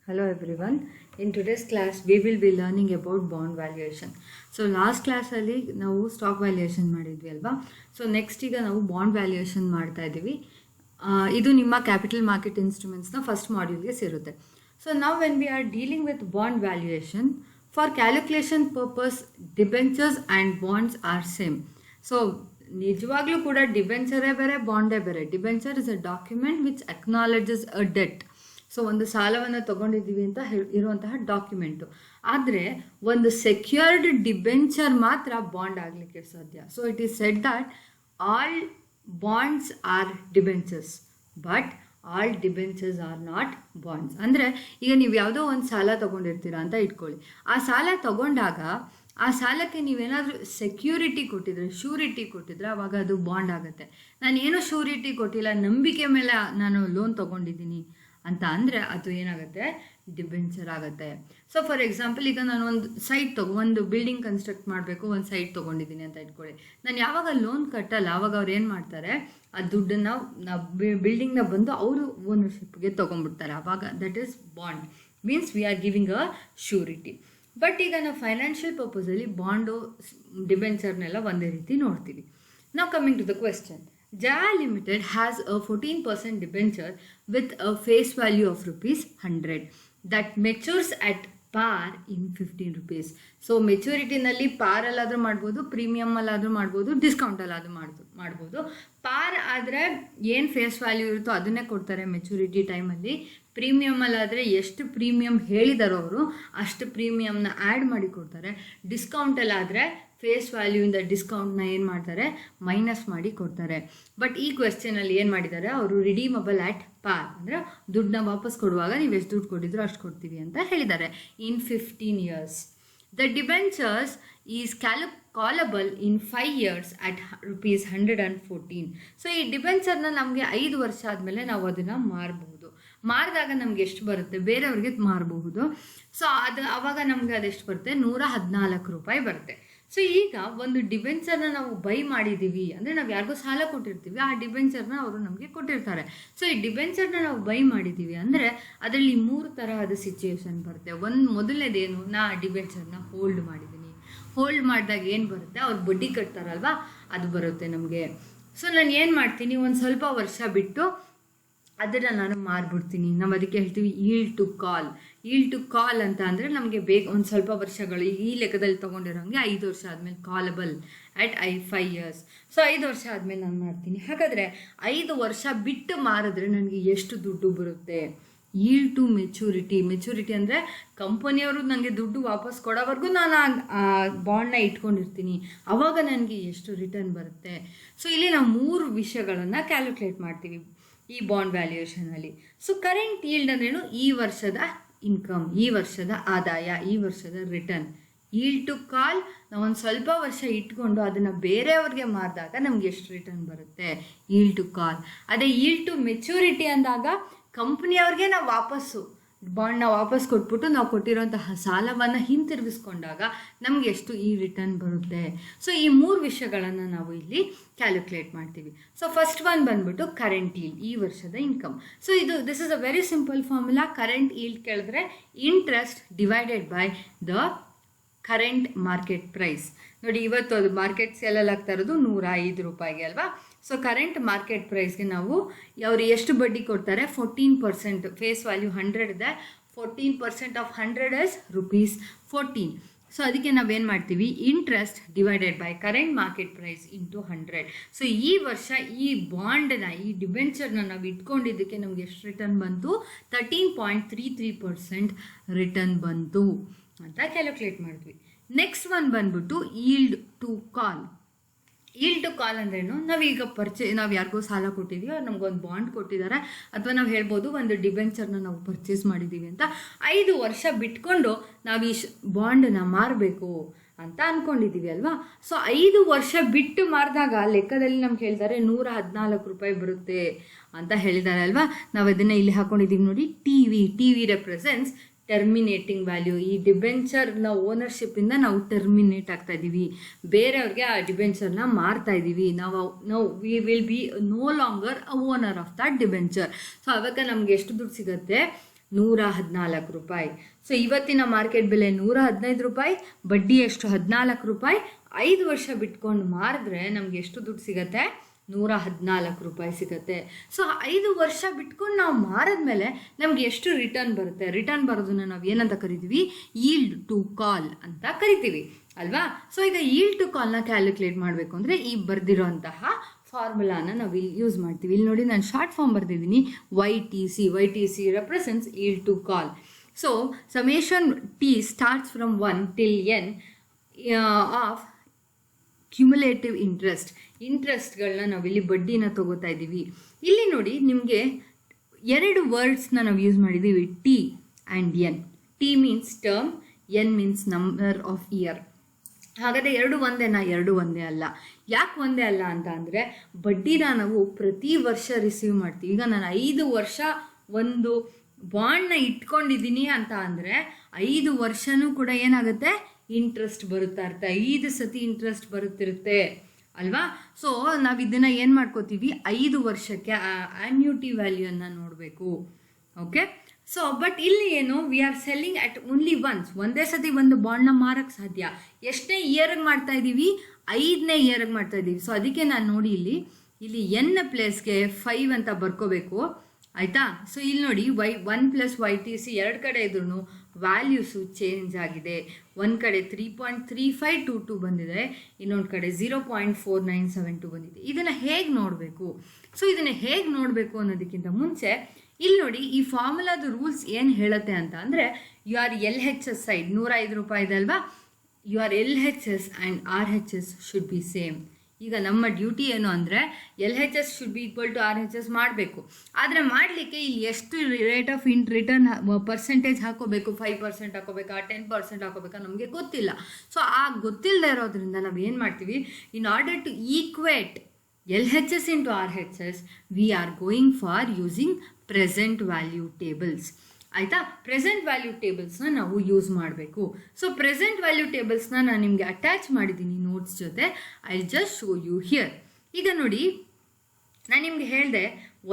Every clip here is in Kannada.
Hello everyone. In today's class we will be learning about bond valuation. So last class ಅಲ್ಲಿ ನಾವು ಸ್ಟಾಕ್ ವ್ಯಾಲ್ಯೂಯೇಷನ್ ಮಾಡಿದ್ವಿ ಅಲ್ವಾ. ಸೊ ನೆಕ್ಸ್ಟ್ ಈಗ ನಾವು ಬಾಂಡ್ ವ್ಯಾಲ್ಯೂಯೇಷನ್ ಮಾಡ್ತಾ ಇದ್ದೀವಿ. ಇದು ನಿಮ್ಮ ಕ್ಯಾಪಿಟಲ್ ಮಾರ್ಕೆಟ್ ಇನ್ಸ್ಟ್ರೂಮೆಂಟ್ಸ್ನ ಫಸ್ಟ್ ಮಾಡ್ಯೂಲ್ಗೆ ಸೇರುತ್ತೆ. ಸೊ ನಾವು when we are dealing with bond valuation for calculation purpose debentures and bonds are same. So ನಿಜವಾಗ್ಲೂ ಕೂಡ ಡಿಬೆಂಚರೇ ಬೇರೆ ಬಾಂಡೇ ಬೇರೆ. Debenture is a document which acknowledges a debt. So ಒಂದು ಸಾಲವನ್ನು ತಗೊಂಡಿದ್ದೀವಿ ಅಂತ ಇರುವಂತಹ ಡಾಕ್ಯುಮೆಂಟು. ಆದರೆ ಒಂದು ಸೆಕ್ಯೂರ್ಡ್ ಡಿಬೆಂಚರ್ ಮಾತ್ರ ಬಾಂಡ್ ಆಗಲಿಕ್ಕೆ ಸಾಧ್ಯ. So it is said that all bonds are debentures but all debentures are not bonds. ಅಂದರೆ ಈಗ ನೀವು ಯಾವುದೋ ಒಂದು ಸಾಲ ತೊಗೊಂಡಿರ್ತೀರಾ ಅಂತ ಇಟ್ಕೊಳ್ಳಿ. ಆ ಸಾಲ ತಗೊಂಡಾಗ ಆ ಸಾಲಕ್ಕೆ ನೀವೇನಾದರೂ ಸೆಕ್ಯೂರಿಟಿ ಕೊಟ್ಟಿದ್ರೆ, ಶ್ಯೂರಿಟಿ ಕೊಟ್ಟಿದ್ರೆ ಆವಾಗ ಅದು ಬಾಂಡ್ ಆಗುತ್ತೆ. ನಾನೇನೋ ಶ್ಯೂರಿಟಿ ಕೊಟ್ಟಿಲ್ಲ, ನಂಬಿಕೆ ಮೇಲೆ ನಾನು ಲೋನ್ ತೊಗೊಂಡಿದ್ದೀನಿ ಅಂತ ಅಂದರೆ ಅದು ಏನಾಗುತ್ತೆ, ಡಿಬೆಂಚರ್ ಆಗುತ್ತೆ. ಸೊ ಫಾರ್ ಎಕ್ಸಾಂಪಲ್, ಈಗ ನಾನು ಒಂದು ಬಿಲ್ಡಿಂಗ್ ಕನ್ಸ್ಟ್ರಕ್ಟ್ ಮಾಡಬೇಕು, ಒಂದು ಸೈಟ್ ತೊಗೊಂಡಿದ್ದೀನಿ ಅಂತ ಇಟ್ಕೊಳ್ಳಿ. ನಾನು ಯಾವಾಗ ಲೋನ್ ಕಟ್ಟಲ್ಲ ಆವಾಗ ಅವ್ರು ಏನು ಮಾಡ್ತಾರೆ, ಆ ದುಡ್ಡನ್ನು ಬಿಲ್ಡಿಂಗ್ನ ಬಂದು ಅವರು ಓನರ್ಶಿಪ್ಗೆ ತೊಗೊಂಡ್ಬಿಡ್ತಾರೆ. ಆವಾಗ that is bond, means we are giving a surety. But ಈಗ ನಾವು ಫೈನಾನ್ಷಿಯಲ್ ಪರ್ಪಸಲ್ಲಿ ಬಾಂಡು ಡಿಬೆಂಚರ್ನೆಲ್ಲ ಒಂದೇ ರೀತಿ ನೋಡ್ತೀವಿ. ನಾವು coming to the question. Jaya Limited has a 14% debenture with a face value of ₹100 that matures at par in 15 rupees. So ಮೆಚುರಿಟಿನಲ್ಲಿ ಪಾರಲ್ಲಾದರೂ ಮಾಡ್ಬೋದು, ಪ್ರೀಮಿಯಮಲ್ಲಾದರೂ ಮಾಡ್ಬೋದು, ಡಿಸ್ಕೌಂಟಲ್ಲಾದರೂ ಮಾಡ್ಬೋದು. ಪಾರ್ ಆದರೆ ಏನು ಫೇಸ್ ವ್ಯಾಲ್ಯೂ ಇರುತ್ತೋ ಅದನ್ನೇ ಕೊಡ್ತಾರೆ ಮೆಚುರಿಟಿ ಟೈಮಲ್ಲಿ. ಪ್ರೀಮಿಯಮಲ್ಲಾದರೆ ಎಷ್ಟು ಪ್ರೀಮಿಯಮ್ ಹೇಳಿದಾರೋ ಅವರು ಅಷ್ಟು ಪ್ರೀಮಿಯಮ್ನ ಆ್ಯಡ್ ಮಾಡಿ ಕೊಡ್ತಾರೆ. ಡಿಸ್ಕೌಂಟಲ್ಲಾದರೆ ಫೇಸ್ ವ್ಯಾಲ್ಯೂಯಿಂದ ಡಿಸ್ಕೌಂಟ್ನ ಏನು ಮಾಡ್ತಾರೆ, ಮೈನಸ್ ಮಾಡಿ ಕೊಡ್ತಾರೆ. ಬಟ್ ಈ ಕ್ವೆಶ್ಚನಲ್ಲಿ ಏನು ಮಾಡಿದ್ದಾರೆ ಅವರು, ರಿಡೀಮಬಲ್ ಆ್ಯಟ್ ಪಾರ್, ಅಂದರೆ ದುಡ್ಡನ್ನ ವಾಪಸ್ ಕೊಡುವಾಗ ನೀವು ಎಷ್ಟು ದುಡ್ಡು ಕೊಟ್ಟಿದ್ರು ಅಷ್ಟು ಕೊಡ್ತೀವಿ ಅಂತ ಹೇಳಿದ್ದಾರೆ. In 15 years the debentures is callable in 5 years at ₹114. So ಈ ಡಿಬೆಂಚರ್ನ ನಮಗೆ 5 ವರ್ಷ ಆದಮೇಲೆ ನಾವು ಅದನ್ನು ಮಾರಬಹುದು. ಮಾರಿದಾಗ ನಮ್ಗೆ ಎಷ್ಟು ಬರುತ್ತೆ, ಬೇರೆಯವ್ರಿಗೆ ಮಾರಬಹುದು. ಸೊ ಆವಾಗ ನಮಗೆ ಅದೆಷ್ಟು ಬರುತ್ತೆ, ₹114 ಬರುತ್ತೆ. ಸೊ ಈಗ ಒಂದು ಡಿಬೆಂಚರ್ನ ನಾವು ಬೈ ಮಾಡಿದ್ದೀವಿ ಅಂದರೆ ನಾವು ಯಾರಿಗೂ ಸಾಲ ಕೊಟ್ಟಿರ್ತೀವಿ, ಆ ಡಿಬೆಂಚರ್ನ ಅವರು ನಮಗೆ ಕೊಟ್ಟಿರ್ತಾರೆ. ಸೊ ಈ ಡಿಬೆಂಚರ್ನ ನಾವು ಬೈ ಮಾಡಿದ್ದೀವಿ ಅಂದರೆ ಅದರಲ್ಲಿ 3 ತರಹದ ಸಿಚುಯೇಷನ್ ಬರುತ್ತೆ. ಮೊದಲನೇದೇನು, ನಾ ಡಿಬೆಂಚರ್ನ ಹೋಲ್ಡ್ ಮಾಡಿದ್ದೀನಿ. ಹೋಲ್ಡ್ ಮಾಡಿದಾಗ ಏನು ಬರುತ್ತೆ, ಅವ್ರು ಬಡ್ಡಿ ಕಟ್ತಾರಲ್ವಾ ಅದು ಬರುತ್ತೆ ನಮಗೆ. ಸೊ ನಾನು ಏನು ಮಾಡ್ತೀನಿ, ಒಂದು ಸ್ವಲ್ಪ ವರ್ಷ ಬಿಟ್ಟು ಅದನ್ನು ನಾನು ಮಾರ್ಬಿಡ್ತೀನಿ. ನಾವು ಅದಕ್ಕೆ ಹೇಳ್ತೀವಿ yield to call. Yield to call ಅಂತ ಅಂದರೆ ನಮಗೆ ಒಂದು ಸ್ವಲ್ಪ ವರ್ಷಗಳು, ಈ ಲೆಕ್ಕದಲ್ಲಿ ತೊಗೊಂಡಿರೋಂಗೆ 5 ವರ್ಷ ಆದಮೇಲೆ ಕಾಲಬಲ್ ಆ್ಯಟ್ 5 years. ಸೊ 5 ವರ್ಷ ಆದಮೇಲೆ ನಾನು ಮಾಡ್ತೀನಿ. ಹಾಗಾದರೆ 5 ವರ್ಷ ಬಿಟ್ಟು ಮಾರಿದ್ರೆ ನನಗೆ ಎಷ್ಟು ದುಡ್ಡು ಬರುತ್ತೆ, ಈಲ್ಡ್ ಟು ಮೆಚುರಿಟಿ ಅಂದರೆ ಕಂಪನಿಯವರು ನನಗೆ ದುಡ್ಡು ವಾಪಸ್ ಕೊಡೋವರೆಗೂ ನಾನು ಆ ಬಾಂಡ್ನ ಇಟ್ಕೊಂಡಿರ್ತೀನಿ, ಆವಾಗ ನನಗೆ ಎಷ್ಟು ರಿಟರ್ನ್ ಬರುತ್ತೆ. ಸೊ ಇಲ್ಲಿ ನಾವು 3 ವಿಷಯಗಳನ್ನು ಕ್ಯಾಲ್ಕುಲೇಟ್ ಮಾಡ್ತೀವಿ ಈ ಬಾಂಡ್ ವ್ಯಾಲ್ಯೂಯೇಷನಲ್ಲಿ. ಸೊ ಕರೆಂಟ್ ಈಲ್ಡ್ ಅಂದ್ರೇನು, ಈ ವರ್ಷದ ಇನ್ಕಮ್, ಈ ವರ್ಷದ ಆದಾಯ, ಈ ವರ್ಷದ ರಿಟರ್ನ್. ಈಲ್ಡ್ ಟು ಕಾಲ್, ನಾವು ಒಂದು ಸ್ವಲ್ಪ ವರ್ಷ ಇಟ್ಕೊಂಡು ಅದನ್ನು ಬೇರೆಯವ್ರಿಗೆ ಮಾರಿದಾಗ ನಮ್ಗೆ ಎಷ್ಟು ರಿಟರ್ನ್ ಬರುತ್ತೆ, ಈಲ್ಡ್ ಟು ಕಾಲ್. ಅದೇ ಈಲ್ಡ್ ಟು ಮೆಚುರಿಟಿ ಅಂದಾಗ ಕಂಪ್ನಿಯವ್ರಿಗೆ ನಾವು ಬಾಂಡ್ನ ವಾಪಸ್ ಕೊಟ್ಬಿಟ್ಟು ನಾವು ಕೊಟ್ಟಿರೋಂತಹ ಸಾಲವನ್ನು ಹಿಂತಿರುಗಿಸ್ಕೊಂಡಾಗ ನಮಗೆ ಎಷ್ಟು ಈ ರಿಟರ್ನ್ ಬರುತ್ತೆ. ಸೊ ಈ 3 ವಿಷಯಗಳನ್ನು ನಾವು ಇಲ್ಲಿ ಕ್ಯಾಲ್ಕುಲೇಟ್ ಮಾಡ್ತೀವಿ. ಸೊ ಫಸ್ಟ್ ಒನ್ ಬಂದ್ಬಿಟ್ಟು ಕರೆಂಟ್ ಈಲ್ಡ್, ಈ ವರ್ಷದ income. So this is a very simple formula. Current yield ಕೇಳಿದ್ರೆ interest divided by the current market price. ನೋಡಿ, ಇವತ್ತು ಅದು ಮಾರ್ಕೆಟ್ ಸೇಲಲ್ಲಿ ಆಗ್ತಾ ಇರೋದು ₹105 ಅಲ್ವಾ. ಸೊ ಕರೆಂಟ್ ಮಾರ್ಕೆಟ್ ಪ್ರೈಸ್ಗೆ ನಾವು ಅವರು ಎಷ್ಟು ಬಡ್ಡಿ ಕೊಡ್ತಾರೆ, 14%. ಫೇಸ್ ವ್ಯಾಲ್ಯೂ 100 ಇದೆ, 14% ಆಫ್ 100 ಇಸ್ ₹14. ಸೊ ಅದಕ್ಕೆ ನಾವೇನು ಮಾಡ್ತೀವಿ, interest divided by current market price into 100. So ಈ ವರ್ಷ ಈ ಬಾಂಡನ್ನ, ಈ ಡಿಬೆಂಚರ್ನ ನಾವು ಇಟ್ಕೊಂಡಿದ್ದಕ್ಕೆ ನಮ್ಗೆ ಎಷ್ಟು ರಿಟರ್ನ್ ಬಂತು, 13.33% ರಿಟರ್ನ್ ಬಂತು ಅಂತ ಕ್ಯಾಲ್ಕುಲೇಟ್ ಮಾಡಿದ್ವಿ. ನೆಕ್ಸ್ಟ್ ಒನ್ ಬಂದ್ಬಿಟ್ಟು yield to call. Yield to call ಅಂದ್ರೇನು, ನಾವೀಗ ನಾವು ಯಾರಿಗೋ ಸಾಲ ಕೊಟ್ಟಿದ್ದೀವಿ, ಅವ್ರು ನಮಗೊಂದು ಬಾಂಡ್ ಕೊಟ್ಟಿದ್ದಾರೆ, ಅಥವಾ ನಾವು ಹೇಳ್ಬೋದು ಒಂದು ಡಿಬೆಂಚರ್ನ ನಾವು ಪರ್ಚೇಸ್ ಮಾಡಿದ್ದೀವಿ ಅಂತ 5 ವರ್ಷ ಬಿಟ್ಕೊಂಡು ನಾವು ಈ ಬಾಂಡನ್ನ ಮಾರಬೇಕು ಅಂತ ಅಂದ್ಕೊಂಡಿದ್ದೀವಿ ಅಲ್ವಾ. ಸೊ 5 ವರ್ಷ ಬಿಟ್ಟು ಮಾರಿದಾಗ ಲೆಕ್ಕದಲ್ಲಿ ನಮ್ಗೆ ಹೇಳ್ತಾರೆ ₹114 ಬರುತ್ತೆ ಅಂತ ಹೇಳಿದ್ದಾರೆ ಅಲ್ವಾ. ನಾವು ಅದನ್ನು ಇಲ್ಲಿ ಹಾಕೊಂಡಿದ್ದೀವಿ ನೋಡಿ, T V represents terminating value. ಈ ಡಿಬೆಂಚರ್ನ ಓನರ್ಶಿಪ್ಪಿಂದ ನಾವು ಟರ್ಮಿನೇಟ್ ಆಗ್ತಾ ಇದ್ದೀವಿ, ಬೇರೆಯವ್ರಿಗೆ ಆ ಡಿಬೆಂಚರ್ನ ಮಾರ್ತಾ ಇದ್ದೀವಿ. ನಾವು we will be no longer a owner of that debenture. So ಆವಾಗ ನಮ್ಗೆ ಎಷ್ಟು ದುಡ್ಡು ಸಿಗುತ್ತೆ, 114 ರೂಪಾಯಿ. ಸೊ ಇವತ್ತಿನ ಮಾರ್ಕೆಟ್ ಬೆಲೆ 115 ರೂಪಾಯಿ, ಬಡ್ಡಿ ಎಷ್ಟು 14 ರೂಪಾಯಿ. 5 ವರ್ಷ ಬಿಟ್ಕೊಂಡು ಮಾರಿದ್ರೆ ನಮ್ಗೆ ಎಷ್ಟು ದುಡ್ಡು ಸಿಗತ್ತೆ? 114 ರೂಪಾಯಿ ಸಿಗುತ್ತೆ. ಸೊ 5 ವರ್ಷ ಬಿಟ್ಕೊಂಡು ನಾವು ಮಾರಿದ್ಮೇಲೆ ನಮ್ಗೆ ಎಷ್ಟು ರಿಟರ್ನ್ ಬರುತ್ತೆ? ರಿಟರ್ನ್ ಬರೋದನ್ನ ನಾವು ಏನಂತ ಕರಿತೀವಿ? ಈಲ್ಡ್ ಟು ಕಾಲ್ ಅಂತ ಕರಿತೀವಿ ಅಲ್ವಾ? ಸೊ ಈಗ ಈಲ್ಡ್ ಟು ಕಾಲ್ನ ಕ್ಯಾಲ್ಕುಲೇಟ್ ಮಾಡಬೇಕು ಅಂದರೆ ಈ ಬರ್ದಿರೋಂತಹ ಫಾರ್ಮುಲಾನ ನಾವು ಇಲ್ಲಿ ಯೂಸ್ ಮಾಡ್ತೀವಿ. ಇಲ್ಲಿ ನೋಡಿ ನಾನು ಶಾರ್ಟ್ ಫಾರ್ಮ್ ಬರ್ದಿದ್ದೀನಿ, YTC. YTC represents yield to call. So summation T starts from 1 till n of cumulative ಇಂಟ್ರೆಸ್ಟ್ಗಳನ್ನ ನಾವಿಲ್ಲಿ ಬಡ್ಡಿನ ತಗೋತಾ ಇದ್ದೀವಿ. ಇಲ್ಲಿ ನೋಡಿ ನಿಮಗೆ 2 ವರ್ಡ್ಸ್ನ ನಾವು ಯೂಸ್ ಮಾಡಿದ್ದೀವಿ, T and N. T means term, N means number of year. ಹಾಗಾದರೆ 2 ಒಂದೇನಾ? 2 ಒಂದೇ ಅಲ್ಲ. ಯಾಕೆ ಒಂದೇ ಅಲ್ಲ ಅಂತ ಅಂದರೆ ಬಡ್ಡಿನ ನಾವು ಪ್ರತಿ ವರ್ಷ ರಿಸೀವ್ ಮಾಡ್ತೀವಿ. ಈಗ ನಾನು 5 ವರ್ಷ ಒಂದು ಬಾಂಡ್ನ ಇಟ್ಕೊಂಡಿದ್ದೀನಿ ಅಂತ ಅಂದರೆ 5 ವರ್ಷನೂ ಕೂಡ ಏನಾಗುತ್ತೆ? ಇಂಟ್ರೆಸ್ಟ್ ಬರುತ್ತಾ ಇರುತ್ತೆ. 5 ಸತಿ ಇಂಟ್ರೆಸ್ಟ್ ಬರುತ್ತಿರುತ್ತೆ ಅಲ್ವಾ? ಸೊ ನಾವು ಇದನ್ನು ಏನು ಮಾಡ್ಕೋತೀವಿ? 5 ವರ್ಷಕ್ಕೆ ಆನ್ಯೂಟಿ ವ್ಯಾಲ್ಯೂಯನ್ನು ನೋಡಬೇಕು. ಓಕೆ, ಸೊ ಬಟ್ ಇಲ್ಲಿ ಏನು, we are selling at only once. ಒಂದೇ ಸತಿ ಒಂದು ಬಾಂಡ್ನ ಮಾರಕ್ಕೆ ಸಾಧ್ಯ. ಎಷ್ಟನೇ ಇಯರ್ಗೆ ಮಾಡ್ತಾ ಇದ್ದೀವಿ? 5ನೇ ಇಯರ್ಗೆ ಮಾಡ್ತಾ ಇದ್ದೀವಿ. ಸೊ ಅದಕ್ಕೆ ನಾನು ನೋಡಿ ಇಲ್ಲಿ ಎನ್ ಪ್ಲೇಸ್ಗೆ 5 ಅಂತ ಬರ್ಕೋಬೇಕು ಆಯಿತಾ? ಸೊ ಇಲ್ಲಿ ನೋಡಿ 1 + YTC 2 ಕಡೆ ಇದ್ರೂ ವ್ಯಾಲ್ಯೂಸು ಚೇಂಜ್ ಆಗಿದೆ. ಒಂದು ಕಡೆ 3.3522 ಬಂದಿದೆ, ಇನ್ನೊಂದು ಕಡೆ 0.4972 ಬಂದಿದೆ. ಇದನ್ನು ಹೇಗೆ ನೋಡಬೇಕು? ಸೊ ಇದನ್ನು ಹೇಗೆ ನೋಡಬೇಕು ಅನ್ನೋದಕ್ಕಿಂತ ಮುಂಚೆ ಇಲ್ಲಿ ನೋಡಿ ಈ ಫಾರ್ಮುಲಾದ ರೂಲ್ಸ್ ಏನು ಹೇಳುತ್ತೆ ಅಂತ ಅಂದರೆ, your LHS ಸೈಡ್ 105 ರೂಪಾಯಿ ಇದೆ ಅಲ್ವಾ? your LHS and RHS should be same. ಈಗ ನಮ್ಮ ಡ್ಯೂಟಿ ಏನು ಅಂದರೆ LHS should be equal to RHS ಮಾಡಬೇಕು. ಆದರೆ ಮಾಡಲಿಕ್ಕೆ ಇಲ್ಲಿ ಎಷ್ಟು ರೇಟ್ ಆಫ್ ರಿಟರ್ನ್ ಪರ್ಸೆಂಟೇಜ್ ಹಾಕೋಬೇಕು? 5% ಹಾಕೋಬೇಕಾ, 10% ಹಾಕೋಬೇಕಾ? ನಮಗೆ ಗೊತ್ತಿಲ್ಲ. ಸೊ ಆ ಗೊತ್ತಿಲ್ಲದೆ ಇರೋದ್ರಿಂದ ನಾವು ಏನು ಮಾಡ್ತೀವಿ? In order to equate LHS into RHS, we are going for using present value tables. ಆಯಿತಾ? ಪ್ರೆಸೆಂಟ್ ವ್ಯಾಲ್ಯೂ ಟೇಬಲ್ಸ್ನ ನಾವು ಯೂಸ್ ಮಾಡಬೇಕು. ಸೊ ಪ್ರೆಸೆಂಟ್ ವ್ಯಾಲ್ಯೂ ಟೇಬಲ್ಸ್ನ ನಾನು ನಿಮಗೆ ಅಟ್ಯಾಚ್ ಮಾಡಿದ್ದೀನಿ ನೋಟ್ಸ್ ಜೊತೆ. I just show you here. ಈಗ ನೋಡಿ, ನಾನು ನಿಮ್ಗೆ ಹೇಳಿದೆ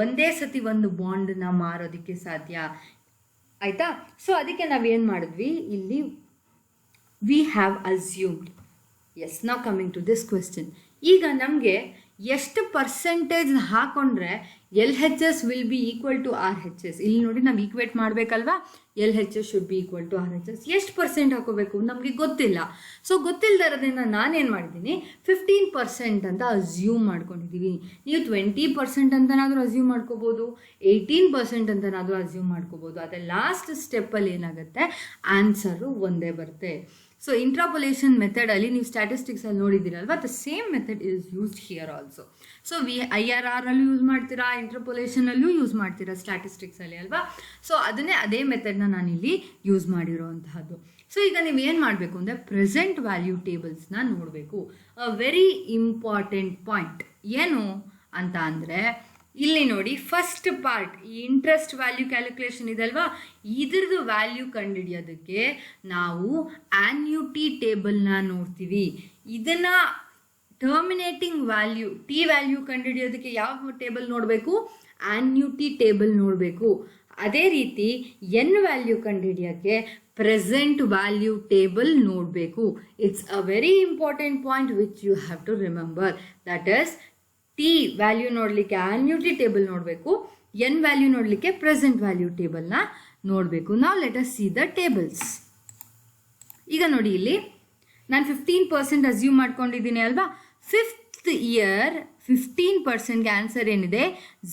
ಒಂದೇ ಸತಿ ಒಂದು ಬಾಂಡನ್ನ ಮಾರೋದಕ್ಕೆ ಸಾಧ್ಯ ಆಯಿತಾ? ಸೊ ಅದಕ್ಕೆ ನಾವೇನು ಮಾಡಿದ್ವಿ? ಇಲ್ಲಿ ವಿ ಹ್ಯಾವ್ ಅಸ್ಯೂಮ್ಡ್. ಎಸ್, ನಾವು ಕಮಿಂಗ್ ಟು ದಿಸ್ ಕ್ವೆಶ್ಚನ್. ಈಗ ನಮಗೆ ಎಷ್ಟು ಪರ್ಸೆಂಟೇಜ್ ಹಾಕೊಂಡ್ರೆ LHS will be equal to RHS? ಇಲ್ಲಿ ನೋಡಿ ನಾವು ಈಕ್ವೇಟ್ ಮಾಡಬೇಕಲ್ವಾ? LHS should be equal to RHS. ಎಷ್ಟು ಪರ್ಸೆಂಟ್ ಹಾಕೋಬೇಕು ನಮಗೆ ಗೊತ್ತಿಲ್ಲ. ಸೊ ಗೊತ್ತಿಲ್ಲದೆ ಇರೋದ್ರಿಂದ ನಾನೇನು ಮಾಡಿದ್ದೀನಿ? 15% ಅಂತ ಅಸ್ಯೂಮ್ ಮಾಡ್ಕೊಂಡಿದ್ದೀವಿ. ನೀವು 20% ಅಂತನಾದರೂ ಅಸ್ಯೂಮ್ ಮಾಡ್ಕೋಬೋದು, 18% ಅಂತನಾದರೂ ಅಸ್ಯೂಮ್ ಮಾಡ್ಕೋಬೋದು. ಆದರೆ ಲಾಸ್ಟ್ ಸ್ಟೆಪ್ಪಲ್ಲಿ ಏನಾಗುತ್ತೆ? ಆನ್ಸರು ಒಂದೇ ಬರುತ್ತೆ. ಸೊ ಇಂಟ್ರಾಪೊಲೇಷನ್ ಮೆಥಡಲ್ಲಿ ನೀವು ಸ್ಟ್ಯಾಟಿಸ್ಟಿಕ್ಸಲ್ಲಿ ನೋಡಿದ್ದೀರಲ್ವಾ? The same method is used here also. So IRR ಅಲ್ಲೂ ಯೂಸ್ ಮಾಡ್ತೀರಾ, ಇಂಟ್ರಾಪೊಲೇಷನಲ್ಲೂ ಯೂಸ್ ಮಾಡ್ತೀರಾ ಸ್ಟ್ಯಾಟಿಸ್ಟಿಕ್ಸಲ್ಲಿ ಅಲ್ವಾ? ಸೊ ಅದೇ ಮೆಥಡ್ನ ನಾನಿಲ್ಲಿ ಯೂಸ್ ಮಾಡಿರೋವಂತಹದ್ದು. ಸೊ ಈಗ ನೀವು ಏನು ಮಾಡಬೇಕು ಅಂದರೆ ಪ್ರೆಸೆಂಟ್ ವ್ಯಾಲ್ಯೂ ಟೇಬಲ್ಸ್ನ ನೋಡಬೇಕು. ವೆರಿ ಇಂಪಾರ್ಟೆಂಟ್ ಪಾಯಿಂಟ್ ಏನು ಅಂತ ಅಂದರೆ, ಇಲ್ಲಿ ನೋಡಿ ಫಸ್ಟ್ ಪಾರ್ಟ್ ಈ ಇಂಟ್ರೆಸ್ಟ್ ವ್ಯಾಲ್ಯೂ ಕ್ಯಾಲ್ಕುಲೇಷನ್ ಇದೆ ಅಲ್ವಾ? ಇದ್ರದ್ದು ವ್ಯಾಲ್ಯೂ ಕಂಡುಹಿಡಿಯೋದಕ್ಕೆ ನಾವು ಆನ್ಯೂಟಿ ಟೇಬಲ್ನ ನೋಡ್ತೀವಿ. ಇದನ್ನು ಟರ್ಮಿನೇಟಿಂಗ್ ವ್ಯಾಲ್ಯೂ T ವ್ಯಾಲ್ಯೂ ಕಂಡುಹಿಡಿಯೋದಕ್ಕೆ ಯಾವ ಟೇಬಲ್ ನೋಡಬೇಕು? ಆನ್ಯೂಟಿ ಟೇಬಲ್ ನೋಡಬೇಕು. ಅದೇ ರೀತಿ N ವ್ಯಾಲ್ಯೂ ಕಂಡುಹಿಡಿಯೋಕ್ಕೆ ಪ್ರೆಸೆಂಟ್ ವ್ಯಾಲ್ಯೂ ಟೇಬಲ್ ನೋಡಬೇಕು. It's a very important point which you have to remember. That is T value ನೋಡಲಿಕ್ಕೆ ಆನ್ಯೂಟಿ ಟೇಬಲ್ ನೋಡಬೇಕು, N ವ್ಯಾಲ್ಯೂ ನೋಡಲಿಕ್ಕೆ ಪ್ರೆಸೆಂಟ್ ವ್ಯಾಲ್ಯೂ ಟೇಬಲ್ನ ನೋಡಬೇಕು. ನಾವು let us see the tables. ಈಗ ನೋಡಿ ಇಲ್ಲಿ ನಾನು 15% ಅಸ್ಯೂಮ್ ಮಾಡ್ಕೊಂಡಿದ್ದೀನಿ ಅಲ್ವಾ? 5th ಇಯರ್ 15%ಗೆ ಆನ್ಸರ್ ಏನಿದೆ?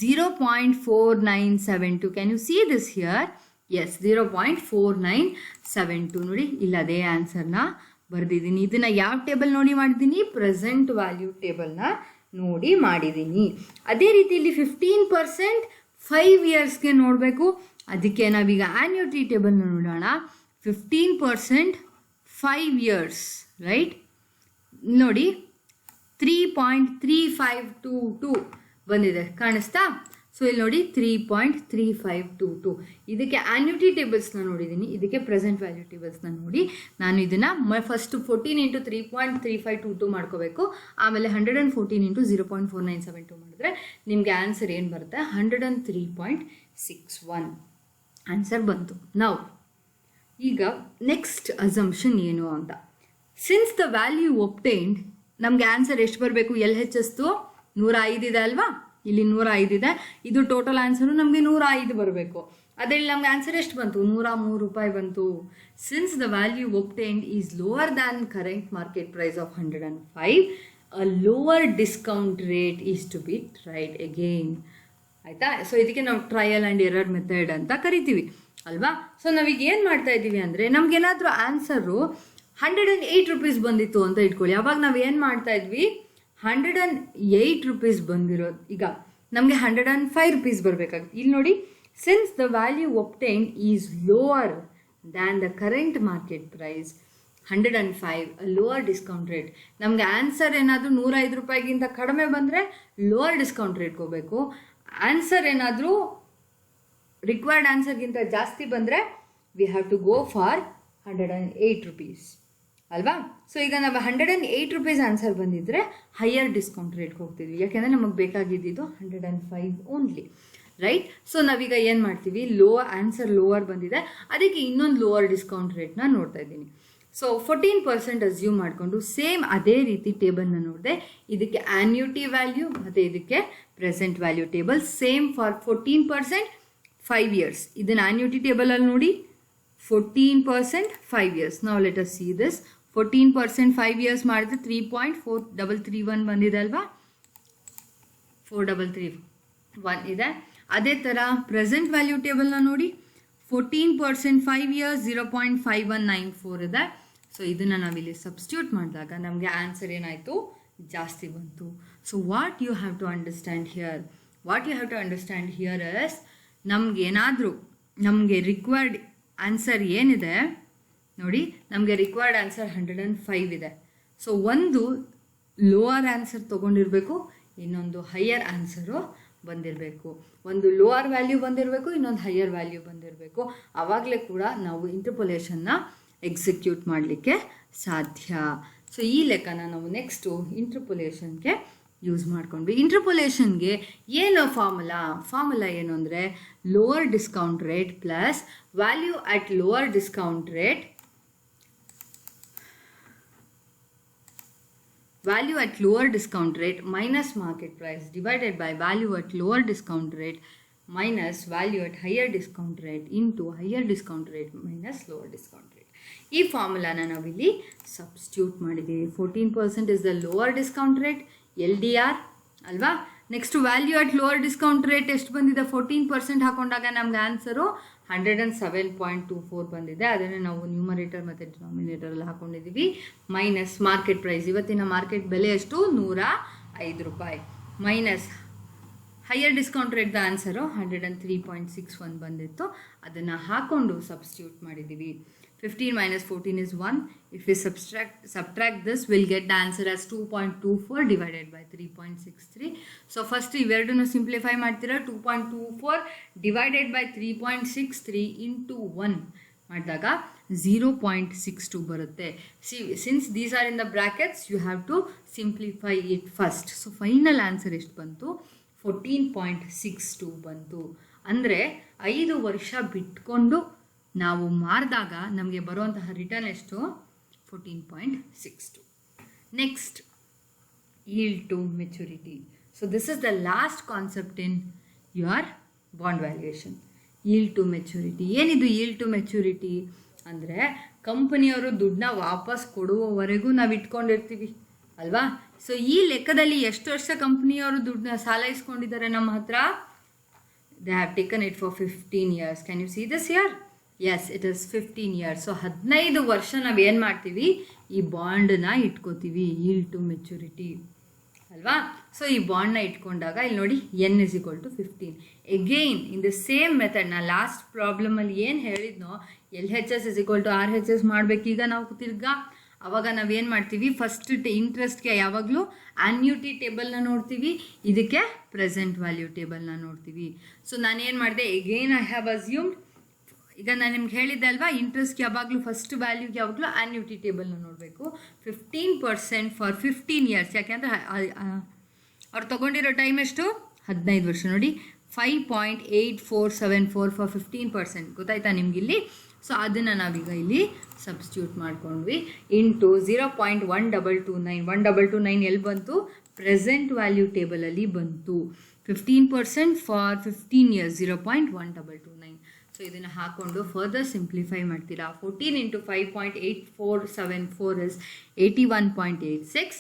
0.4972. Can you see this here? Yes, 0.4972. ನೋಡಿ ಇಲ್ಲಿ ಅದೇ ಆನ್ಸರ್ನ ಬರೆದಿದ್ದೀನಿ. ಇದನ್ನು ಯಾವ ಟೇಬಲ್ ನೋಡಿ ಮಾಡಿದ್ದೀನಿ? ಪ್ರೆಸೆಂಟ್ ವ್ಯಾಲ್ಯೂ ಟೇಬಲ್ನ ನೋಡಿ ಮಾಡಿದ್ದೀನಿ. ಅದೇ ರೀತಿ ಇಲ್ಲಿ 15% 5 ಇಯರ್ಸ್ಗೆ ನೋಡಬೇಕು. ಅದಕ್ಕೆ ನಾವೀಗ ಆನ್ಯೂಟಿ ಟೇಬಲ್ನ ನೋಡೋಣ. 15% 5 ಇಯರ್ಸ್, ರೈಟ್? ನೋಡಿ 3.3522 ಬಂದಿದೆ, ಕಾಣಿಸ್ತಾ? ಸೊ ಇಲ್ಲಿ ನೋಡಿ 3.3522. ಇದಕ್ಕೆ ಆನ್ಯೂಟಿ ಟೇಬಲ್ಸ್ನ ನೋಡಿದ್ದೀನಿ, ಇದಕ್ಕೆ ಪ್ರೆಸೆಂಟ್ ವ್ಯಾಲ್ಯೂ ಟೇಬಲ್ಸ್ನ ನೋಡಿ ನಾನು ಇದನ್ನು ಫಸ್ಟ್ 14 × 3.3522 ಮಾಡ್ಕೋಬೇಕು. ಆಮೇಲೆ 114 × 0.4972 ಮಾಡಿದ್ರೆ ನಿಮಗೆ ಆನ್ಸರ್ ಏನು ಬರುತ್ತೆ? 103.61. ಆನ್ಸರ್ ಬಂತು. ನಾವು ಈಗ ನೆಕ್ಸ್ಟ್ ಅಸಂಪ್ಷನ್ ಏನು ಅಂತ, ಸಿನ್ಸ್ ದ ವ್ಯಾಲ್ಯೂ ಒಬ್ಟೈನ್ಡ್ ನಮಗೆ ಆನ್ಸರ್ ಎಷ್ಟು ಬರಬೇಕು? LHS 105 ಇದೆ ಅಲ್ವಾ, ಇಲ್ಲಿ 105 ಇದೆ, ಇದು ಟೋಟಲ್ ಆನ್ಸರು ನಮಗೆ 105 ಬರಬೇಕು. ಅದರಲ್ಲಿ ನಮ್ಗೆ ಆನ್ಸರ್ ಎಷ್ಟು ಬಂತು? 103 ರೂಪಾಯಿ ಬಂತು. Since the value obtained is lower than current market price of 105, a lower discount rate is to be tried again. ಆಯಿತಾ? ಸೊ ಇದಕ್ಕೆ ನಾವು ಟ್ರಯಲ್ ಆ್ಯಂಡ್ ಎರರ್ ಮೆಥಡ್ ಅಂತ ಕರಿತೀವಿ ಅಲ್ವಾ. ಸೊ ನಾವೀಗ ಏನು ಮಾಡ್ತಾ ಇದ್ದೀವಿ ಅಂದರೆ, ನಮಗೇನಾದರೂ ಆನ್ಸರು 108 ರೂಪೀಸ್ ಬಂದಿತ್ತು ಅಂತ ಇಟ್ಕೊಳ್ಳಿ. ಅವಾಗ ನಾವು ಏನು ಮಾಡ್ತಾ ಇದ್ವಿ, 108 ರೂಪೀಸ್ ಬಂದಿರೋದು ಈಗ ನಮಗೆ 105 ರೂಪೀಸ್ ಬರಬೇಕಾಗುತ್ತೆ. ಇಲ್ಲಿ ನೋಡಿ, since the value obtained is lower than the current market price 105, lower discount rate. ನಮಗೆ ಆನ್ಸರ್ ಏನಾದರೂ 105 ರೂಪಾಯಿಗಿಂತ ಕಡಿಮೆ ಬಂದರೆ ಲೋವರ್ ಡಿಸ್ಕೌಂಟ್ ರೇಟ್ ಹೋಗಬೇಕು. ಆನ್ಸರ್ ಏನಾದರೂ ರಿಕ್ವೈರ್ಡ್ ಆನ್ಸರ್ಗಿಂತ ಜಾಸ್ತಿ ಬಂದರೆ we have to go for 108 rupees ಅಲ್ವಾ. ಸೊ ಈಗ ನಾವು 108 ರೂಪೀಸ್ ಆನ್ಸರ್ ಬಂದಿದ್ದರೆ ಹೈಯರ್ ಡಿಸ್ಕೌಂಟ್ ರೇಟ್ಗೆ ಹೋಗ್ತಿದ್ವಿ, ಯಾಕೆಂದರೆ ನಮಗೆ ಬೇಕಾಗಿದ್ದು 105 ಓನ್ಲಿ, ರೈಟ್. ಸೊ ನಾವೀಗ ಏನು ಮಾಡ್ತೀವಿ, ಆನ್ಸರ್ ಲೋವರ್ ಬಂದಿದೆ, ಅದಕ್ಕೆ ಇನ್ನೊಂದು ಲೋವರ್ ಡಿಸ್ಕೌಂಟ್ ರೇಟ್ನ ನೋಡ್ತಾ ಇದ್ದೀನಿ. ಸೊ 14% ಅಸ್ಯೂಮ್ ಮಾಡಿಕೊಂಡು ಸೇಮ್ ಅದೇ ರೀತಿ ಟೇಬಲ್ನ ನೋಡಿದೆ. ಇದಕ್ಕೆ ಆನ್ಯೂಟಿ ವ್ಯಾಲ್ಯೂ ಮತ್ತು ಇದಕ್ಕೆ present value table same for 14% 5 years. ಇದನ್ನು ಆನ್ಯೂಟಿ ಟೇಬಲಲ್ಲಿ ನೋಡಿ, 14% 5 years. ನಾವು let us see this. 14% 5 years ಮಾಡಿದ್ರೆ 3.4331 ಬಂದಿದೆ ಅಲ್ವಾ, 4331 ಇದೆ. ಅದೇ ಥರ ಪ್ರೆಸೆಂಟ್ ವ್ಯಾಲ್ಯೂ ಟೇಬಲ್ನ ನೋಡಿ, 14% 5 years 0.5194 ಇದೆ. ಸೊ ಇದನ್ನು ನಾವಿಲ್ಲಿ ಸಬ್ಸ್ಟಿಟ್ಯೂಟ್ ಮಾಡಿದಾಗ ನಮಗೆ ಆನ್ಸರ್ ಏನಾಯಿತು, ಜಾಸ್ತಿ ಬಂತು. So what you have to understand here is, ನಮಗೆ ರಿಕ್ವೈರ್ಡ್ ಆನ್ಸರ್ ಏನಿದೆ ನೋಡಿ, ನಮಗೆ ರಿಕ್ವೈರ್ಡ್ ಆನ್ಸರ್ 105 ಇದೆ. ಸೊ ಒಂದು ಲೋವರ್ ಆನ್ಸರ್ ತೊಗೊಂಡಿರಬೇಕು, ಇನ್ನೊಂದು ಹೈಯರ್ ಆನ್ಸರು ಬಂದಿರಬೇಕು. ಒಂದು ಲೋವರ್ ವ್ಯಾಲ್ಯೂ ಬಂದಿರಬೇಕು, ಇನ್ನೊಂದು ಹೈಯರ್ ವ್ಯಾಲ್ಯೂ ಬಂದಿರಬೇಕು. ಆವಾಗಲೇ ಕೂಡ ನಾವು ಇಂಟರ್ಪೊಲೇಷನ್ನ ಎಕ್ಸಿಕ್ಯೂಟ್ ಮಾಡಲಿಕ್ಕೆ ಸಾಧ್ಯ. ಸೊ ಈ ಲೆಕ್ಕನ ನಾವು ನೆಕ್ಸ್ಟು ಇಂಟರ್ಪೊಲೇಷನ್ಗೆ ಯೂಸ್ ಮಾಡ್ಕೊಂಡ್ವಿ. ಇಂಟರ್ಪೊಲೇಷನ್ಗೆ ಏನು ಫಾರ್ಮುಲಾ ಏನು ಅಂದರೆ, lower discount rate plus value at lower discount rate, value at lower discount rate minus market price divided by value at lower discount rate minus value at higher discount rate into higher discount rate minus lower discount rate. ಈ ಫಾರ್ಮುಲಾನ ನಾವಿಲ್ಲಿ ಸಬ್ಸ್ಟಿಟ್ಯೂಟ್ ಮಾಡಿದ್ದೀವಿ. 14% is the lower discount rate, LDR ಅಲ್ವಾ. Next value at lower discount rate ಎಷ್ಟು ಬಂದಿದೆ, 14% ಹಾಕೊಂಡಾಗ ನಮ್ಗೆ ಆನ್ಸರು 107.24 ಬಂದಿದೆ. ಅದನ್ನು ನಾವು ನ್ಯೂಮರೇಟರ್ ಮತ್ತು ಡಿನಾಮಿನೇಟರಲ್ಲಿ ಹಾಕೊಂಡಿದ್ದೀವಿ. ಮೈನಸ್ ಮಾರ್ಕೆಟ್ ಪ್ರೈಸ್, ಇವತ್ತಿನ ಮಾರ್ಕೆಟ್ ಬೆಲೆ ಎಷ್ಟು, 105 ರೂಪಾಯಿ, ಮೈನಸ್ ಹೈಯರ್ ಡಿಸ್ಕೌಂಟ್ ರೇಟ್ದ ಆನ್ಸರು 103.61 ಬಂದಿತ್ತು. ಅದನ್ನು ಹಾಕ್ಕೊಂಡು ಸಬ್ಸ್ಟಿಟ್ಯೂಟ್ ಮಾಡಿದ್ದೀವಿ. 15 minus 14 is 1. If we subtract this, we'll get the answer as 2.24 divided by 3.63. So first ಇವೆರಡನ್ನು ಸಿಂಪ್ಲಿಫೈ ಮಾಡ್ತೀರಾ. 2.24 divided by 3.63 into 1 ಮಾಡಿದಾಗ 0.62 ಬರುತ್ತೆ. Since these are in the brackets, you have to simplify it first. So final answer ಎಷ್ಟು ಬಂತು, 14.62 ಬಂತು. ಅಂದರೆ 5 ವರ್ಷ ಬಿಟ್ಕೊಂಡು ನಾವು ಮಾರಿದಾಗ ನಮಗೆ ಬರುವಂತಹ ರಿಟರ್ನ್ ಎಷ್ಟು, 14.62. Next, yield to maturity. So this is the last concept in your bond valuation. yield to maturity. ಏನಿದು yield to maturity ಅಂದರೆ, ಕಂಪನಿಯವರು ದುಡ್ಡನ್ನ ವಾಪಸ್ ಕೊಡುವವರೆಗೂ ನಾವು ಇಟ್ಕೊಂಡಿರ್ತೀವಿ ಅಲ್ವಾ. ಸೊ ಈ ಲೆಕ್ಕದಲ್ಲಿ ಎಷ್ಟು ವರ್ಷ ಕಂಪನಿಯವರು ದುಡ್ಡನ್ನ ಸಾಲ ಇಸ್ಕೊಂಡಿದ್ದಾರೆ ನಮ್ಮ ಹತ್ರ, they have taken it for 15 years. Can you see this here? Yes, it is 15 years. So 15 ವರ್ಷ ನಾವು ಏನು ಮಾಡ್ತೀವಿ, ಈ ಬಾಂಡನ್ನ ಇಟ್ಕೋತೀವಿ, yield to maturity ಅಲ್ವಾ. ಸೊ ಈ ಬಾಂಡ್ನ ಇಟ್ಕೊಂಡಾಗ ಇಲ್ಲಿ ನೋಡಿ, n is equal to 15. Again in the same method, ನಾ ಲಾಸ್ಟ್ ಪ್ರಾಬ್ಲಮಲ್ಲಿ ಏನು ಹೇಳಿದ್ನೋ, LHS is equal to RHS ಮಾಡಬೇಕೀಗ ನಾವು ತಿರ್ಗಾ. ಅವಾಗ ನಾವೇನು ಮಾಡ್ತೀವಿ, ಫಸ್ಟ್ ಇಂಟ್ರೆಸ್ಟ್ಗೆ ಯಾವಾಗಲೂ ಆನ್ಯೂಟಿ ಟೇಬಲ್ನ ನೋಡ್ತೀವಿ, ಇದಕ್ಕೆ ಪ್ರೆಸೆಂಟ್ ವ್ಯಾಲ್ಯೂ ಟೇಬಲ್ನ ನೋಡ್ತೀವಿ. ಸೊ ನಾನೇನು ಮಾಡಿದೆ, ಅಗೈನ್ ಐ ಹ್ಯಾವ್ ಅಸ್ಯೂಮ್ಡ್, ಈಗ ನಾನು ನಿಮ್ಗೆ ಹೇಳಿದ್ದೆ ಅಲ್ವಾ, ಇಂಟ್ರೆಸ್ಟ್ಗೆ ಯಾವಾಗಲೂ ಫಸ್ಟ್ ವ್ಯಾಲ್ಯೂಗೆ ಯಾವಾಗಲೂ ಆನ್ಯೂಟಿ ಟೇಬಲ್ನ ನೋಡಬೇಕು. 15% ಫಾರ್ 15 years, ಯಾಕೆಂದರೆ ಅವ್ರು ತೊಗೊಂಡಿರೋ ಟೈಮ್ ಎಷ್ಟು, 15 ವರ್ಷ. ನೋಡಿ, 5.8474 ಫಾರ್ 15%. ಗೊತ್ತಾಯ್ತಾ ನಿಮಗಿಲ್ಲಿ? ಸೊ ಅದನ್ನು ನಾವೀಗ ಇಲ್ಲಿ ಸಬ್ಸ್ಟಿಟ್ಯೂಟ್ ಮಾಡ್ಕೊಂಡ್ವಿ. ಇಂಟು 0.1229. 1229 ಎಲ್ಲಿ ಬಂತು? ಪ್ರೆಸೆಂಟ್ ವ್ಯಾಲ್ಯೂ ಟೇಬಲಲ್ಲಿ ಬಂತು. 15% ಫಾರ್ 15 years 0.1229. ಸೊ ಇದನ್ನು ಹಾಕ್ಕೊಂಡು ಫರ್ದರ್ ಸಿಂಪ್ಲಿಫೈ ಮಾಡ್ತೀರಾ. 14 ಇಂಟು 5.8474 ಇಸ್ 81.86.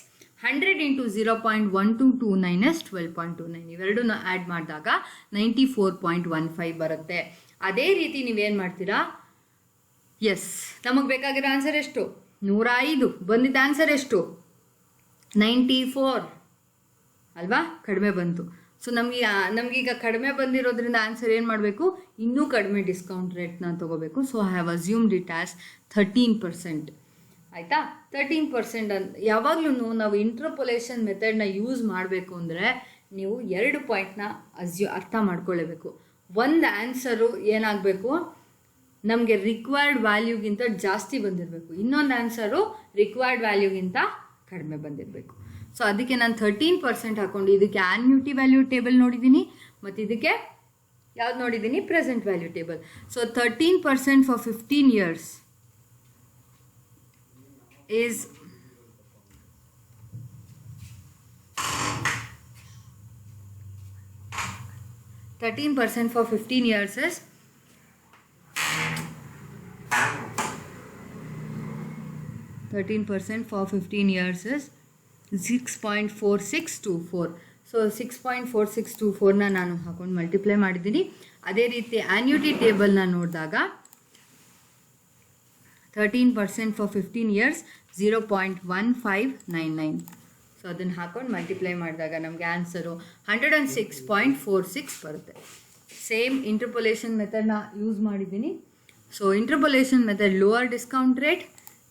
100 into 0.1229 is 12.29. ಇವೆರಡನ್ನ ಆ್ಯಡ್ ಮಾಡಿದಾಗ 94.15 ಬರುತ್ತೆ. ಅದೇ ರೀತಿ ನೀವೇನು ಮಾಡ್ತೀರಾ? ಎಸ್, ನಮಗೆ ಬೇಕಾಗಿರೋ ಆನ್ಸರ್ ಎಷ್ಟು? 105. ಬಂದಿದ್ದ ಆನ್ಸರ್ ಎಷ್ಟು? 94 ಅಲ್ವಾ? ಕಡಿಮೆ ಬಂತು. ಸೊ ನಮಗೀಗ ಕಡಿಮೆ ಬಂದಿರೋದ್ರಿಂದ ಆನ್ಸರ್ ಏನು ಮಾಡಬೇಕು? ಇನ್ನೂ ಕಡಿಮೆ ಡಿಸ್ಕೌಂಟ್ ರೇಟ್ನ ತೊಗೋಬೇಕು. So I have assumed it as 13%. ಆಯಿತಾ? 13% ಯಾವಾಗಲೂ ನಾವು ಇಂಟರ್ಪೊಲೇಷನ್ ಮೆಥಡ್ನ ಯೂಸ್ ಮಾಡಬೇಕು ಅಂದರೆ ನೀವು 2 ಪಾಯಿಂಟ್ನ ಅರ್ಥ ಮಾಡ್ಕೊಳ್ಳೇಬೇಕು. ಒಂದು ಆನ್ಸರು ಏನಾಗಬೇಕು? ನಮಗೆ ರಿಕ್ವೈರ್ಡ್ ವ್ಯಾಲ್ಯೂಗಿಂತ ಜಾಸ್ತಿ ಬಂದಿರಬೇಕು. ಇನ್ನೊಂದು ಆನ್ಸರು ರಿಕ್ವೈರ್ಡ್ ವ್ಯಾಲ್ಯೂಗಿಂತ ಕಡಿಮೆ ಬಂದಿರಬೇಕು. ಸೊ ಅದಕ್ಕೆ ನಾನು 13% ಹಾಕ್ಕೊಂಡು ಇದಕ್ಕೆ ಆನ್ಯೂಟಿ ವ್ಯಾಲ್ಯೂ ಟೇಬಲ್ ನೋಡಿದ್ದೀನಿ, ಮತ್ತು ಇದಕ್ಕೆ ಯಾವ್ದು ನೋಡಿದ್ದೀನಿ? Present value table. So 13% for 15 years is 13% for 15 years is 13% for 15 years is 6.4624. So 6.4624ನ ನಾನು ಹಾಕೊಂಡು ಮಲ್ಟಿಪ್ಲೈ ಮಾಡಿದ್ದೀನಿ. ಅದೇ ರೀತಿ ಆನ್ಯೂಟಿ ಟೇಬಲ್ನ ನೋಡಿದಾಗ 13% ಫಾರ್ 15 years 0.1599. ಸೊ ಅದನ್ನು ಹಾಕೊಂಡು ಮಲ್ಟಿಪ್ಲೈ ಮಾಡಿದಾಗ ನಮಗೆ ಆನ್ಸರು 106.46 ಬರುತ್ತೆ. ಸೇಮ್ ಇಂಟರ್ಪೊಲೇಷನ್ ಮೆಥಡ್ನ ಯೂಸ್ ಮಾಡಿದ್ದೀನಿ. So interpolation method lower discount rate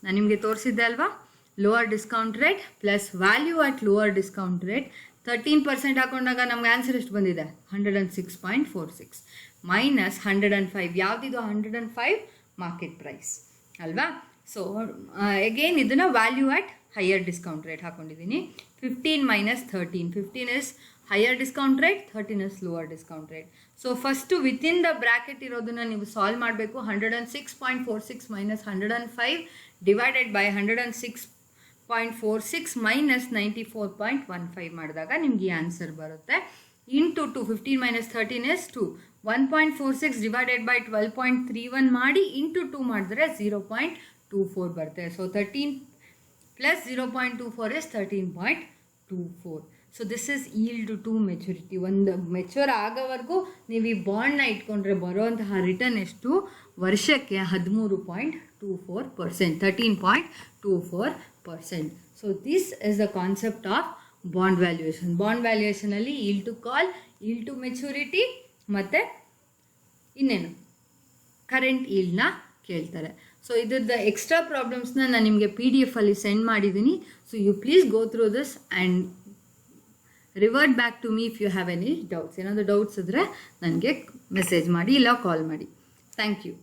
ನಾನು ನಿಮಗೆ ತೋರಿಸಿದ್ದೆ ಅಲ್ವಾ? Lower discount rate plus value at lower discount rate. 13% ಹಾಕೊಂಡಾಗ ನಮ್ಗೆ ಆನ್ಸರ್ ಎಷ್ಟು ಬಂದಿದೆ? 106.46 ಮೈನಸ್ 105. ಯಾವುದಿದು 105? ಮಾರ್ಕೆಟ್ ಪ್ರೈಸ್ ಅಲ್ವಾ? ಸೊ ಅಗೇನ್ ಇದನ್ನು value at higher discount rate ಹಾಕೊಂಡಿದ್ದೀನಿ. 15 minus 13. 15 is higher discount rate, 13 is lower discount rate. So first within the bracket ಇರೋದನ್ನು ನೀವು ಸಾಲ್ವ್ ಮಾಡಬೇಕು. 106.46 ಮೈನಸ್ 105 ಡಿವೈಡೆಡ್ ಬೈ 106.46 ಮೈನಸ್ 94.15 ಮಾಡಿದಾಗ ನಿಮ್ಗೆ ಈ ಆನ್ಸರ್ ಬರುತ್ತೆ. Into 2. 15 minus 13 is 2. 1.46 divided by 12.31 ಮಾಡಿ ಇಂಟು 2 ಮಾಡಿದ್ರೆ 0.24 ಬರುತ್ತೆ. ಸೊ 13 plus 0.24 is 13.24. So this is yield to maturity. ಒಂದು ಮೆಚೂರ್ ಆಗೋವರೆಗೂ ನೀವು ಈ ಬಾಂಡ್ನ ಇಟ್ಕೊಂಡ್ರೆ ಬರೋಂತಹ ರಿಟರ್ನ್ ಎಷ್ಟು? ವರ್ಷಕ್ಕೆ 13.24%, 13.24%. So this is the concept of bond valuation. Bond ವ್ಯಾಲ್ಯೂಯೇಷನಲ್ಲಿ yield to call, yield to maturity ಮತ್ತು ಇನ್ನೇನು ಕರೆಂಟ್ ಈಲ್ಡ್ನ ಕೇಳ್ತಾರೆ. ಸೊ ಇದ್ರದ್ದು ಎಕ್ಸ್ಟ್ರಾ ಪ್ರಾಬ್ಲಮ್ಸ್ನ ನಾನು ನಿಮಗೆ PDF ಅಲ್ಲಿ ಸೆಂಡ್ ಮಾಡಿದ್ದೀನಿ. So you please go through this and revert back to me if you have any doubts. ಏನಾದರೂ ಡೌಟ್ಸ್ ಇದ್ದರೆ ನನಗೆ ಮೆಸೇಜ್ ಮಾಡಿ ಇಲ್ಲ ಕಾಲ್ ಮಾಡಿ. Thank you.